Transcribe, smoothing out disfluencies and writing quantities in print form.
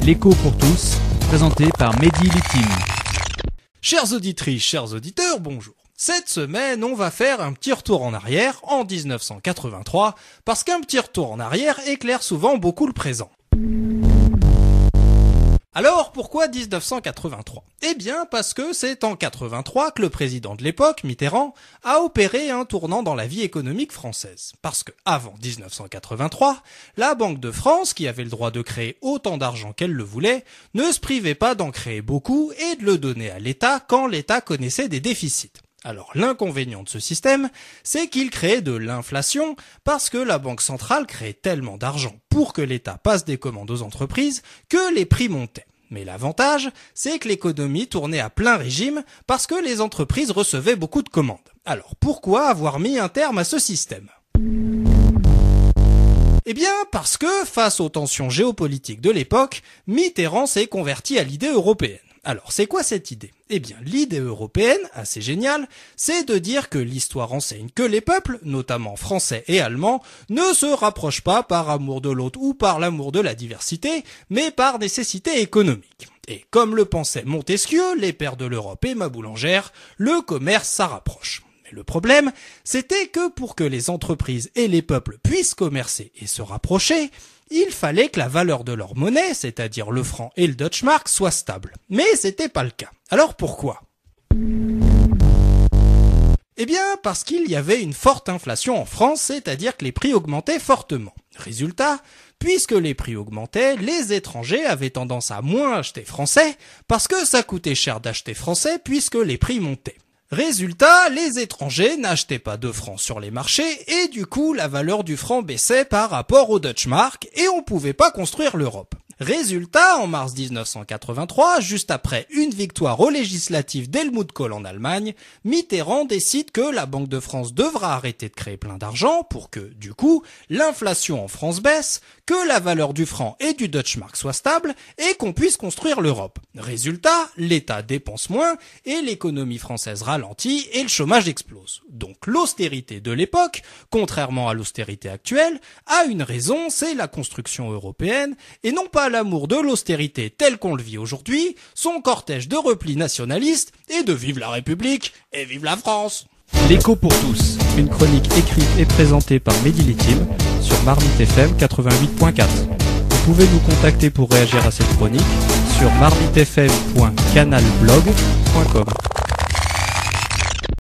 L'écho pour tous, présenté par Mehdi Litim. Chères auditrices, chers auditeurs, bonjour. Cette semaine, on va faire un petit retour en arrière, en 1983, parce qu'un petit retour en arrière éclaire souvent beaucoup le présent. Alors, pourquoi 1983 ? Eh bien, parce que c'est en 83 que le président de l'époque, Mitterrand, a opéré un tournant dans la vie économique française. Parce que, avant 1983, la Banque de France, qui avait le droit de créer autant d'argent qu'elle le voulait, ne se privait pas d'en créer beaucoup et de le donner à l'État quand l'État connaissait des déficits. Alors l'inconvénient de ce système, c'est qu'il créait de l'inflation parce que la Banque centrale créait tellement d'argent pour que l'État passe des commandes aux entreprises que les prix montaient. Mais l'avantage, c'est que l'économie tournait à plein régime parce que les entreprises recevaient beaucoup de commandes. Alors pourquoi avoir mis un terme à ce système ? Eh bien, parce que, face aux tensions géopolitiques de l'époque, Mitterrand s'est converti à l'idée européenne. Alors, c'est quoi cette idée ? Eh bien, l'idée européenne, assez géniale, c'est de dire que l'histoire enseigne que les peuples, notamment français et allemands, ne se rapprochent pas par amour de l'autre ou par l'amour de la diversité, mais par nécessité économique. Et comme le pensait Montesquieu, les pères de l'Europe et ma boulangère, le commerce, ça rapproche. Mais le problème, c'était que pour que les entreprises et les peuples puissent commercer et se rapprocher, il fallait que la valeur de leur monnaie, c'est-à-dire le franc et le Deutschmark, soit stable. Mais c'était pas le cas. Alors pourquoi ? Eh bien, parce qu'il y avait une forte inflation en France, c'est-à-dire que les prix augmentaient fortement. Résultat, puisque les prix augmentaient, les étrangers avaient tendance à moins acheter français, parce que ça coûtait cher d'acheter français puisque les prix montaient. Résultat, les étrangers n'achetaient pas de francs sur les marchés et du coup la valeur du franc baissait par rapport au Deutschmark et on pouvait pas construire l'Europe. Résultat, en mars 1983, juste après une victoire aux législatives d'Helmut Kohl en Allemagne, Mitterrand décide que la Banque de France devra arrêter de créer plein d'argent pour que, du coup, l'inflation en France baisse, que la valeur du franc et du Deutschmark soit stable et qu'on puisse construire l'Europe. Résultat, l'État dépense moins et l'économie française ralentit et le chômage explose. Donc l'austérité de l'époque, contrairement à l'austérité actuelle, a une raison, c'est la construction européenne et non pas l'amour de l'austérité telle qu'on le vit aujourd'hui, son cortège de repli nationaliste et de vive la République et vive la France. L'écho pour tous, une chronique écrite et présentée par Mehdi Litim sur Marmite FM 88.4. Vous pouvez nous contacter pour réagir à cette chronique sur marmitefm.canalblog.com.